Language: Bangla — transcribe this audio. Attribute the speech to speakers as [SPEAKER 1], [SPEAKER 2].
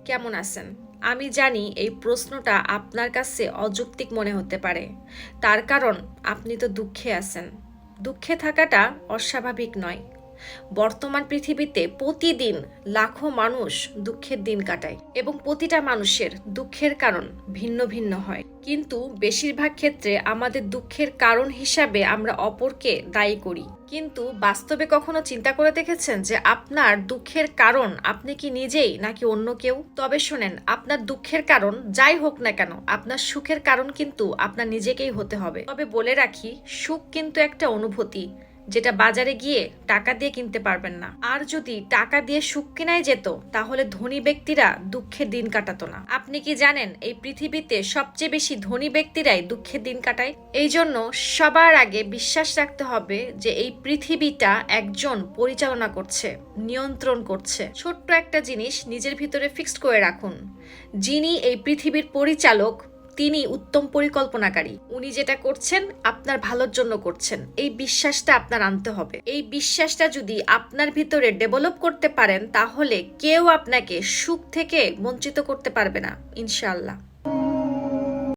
[SPEAKER 1] কেমন আছেন? আমি জানি এই প্রশ্নটা আপনার কাছে অযৌক্তিক মনে হতে পারে। তার কারণ আপনি তো দুঃখে আছেন। দুঃখে থাকাটা অস্বাভাবিক নয়। বর্তমান পৃথিবীতে প্রতিদিন লাখো মানুষ দুঃখের দিন কাটায় এবং প্রতিটা মানুষের দুঃখের কারণ ভিন্ন ভিন্ন হয়, কিন্তু বেশিরভাগ ক্ষেত্রে আমাদের দুঃখের কারণ হিসাবে আমরা অপরকে দায়ী করি। কিন্তু বাস্তবে কখনো চিন্তা করে দেখেছেন যে আপনার দুঃখের কারণ আপনি কি নিজেই নাকি অন্য কেউ? তবে শোনেন, আপনার দুঃখের কারণ যাই হোক না কেন, আপনার সুখের কারণ কিন্তু আপনার নিজেকেই হতে হবে। তবে বলে রাখি, সুখ কিন্তু একটা অনুভূতি, যেটা বাজারে গিয়ে টাকা দিয়ে কিনতে পারবেন না। আর যদি টাকা দিয়ে সুখ কেনাই যেত, তাহলে ধনী ব্যক্তিরা দুঃখের দিন কাটাতো না। আপনি কি জানেন, এই পৃথিবীতে সবচেয়ে বেশি ধনী ব্যক্তিরাই দুঃখের দিন কাটায়? এই জন্য সবার আগে বিশ্বাস রাখতে হবে যে এই পৃথিবীটা একজন পরিচালনা করছে, নিয়ন্ত্রণ করছে। ছোট্ট একটা জিনিস নিজের ভিতরে ফিক্সড করে রাখুন, যিনি এই পৃথিবীর পরিচালক তিনি উত্তম পরিকল্পনাকারী। উনি যেটা করছেন আপনার ভালোর জন্য করছেন, এই বিশ্বাসটা আপনার আনতে হবে। এই বিশ্বাসটা যদি আপনার ভিতরে ডেভেলপ করতে পারেন, তাহলে কেউ আপনাকে সুখ থেকে বঞ্চিত করতে পারবে না, ইনশাআল্লাহ।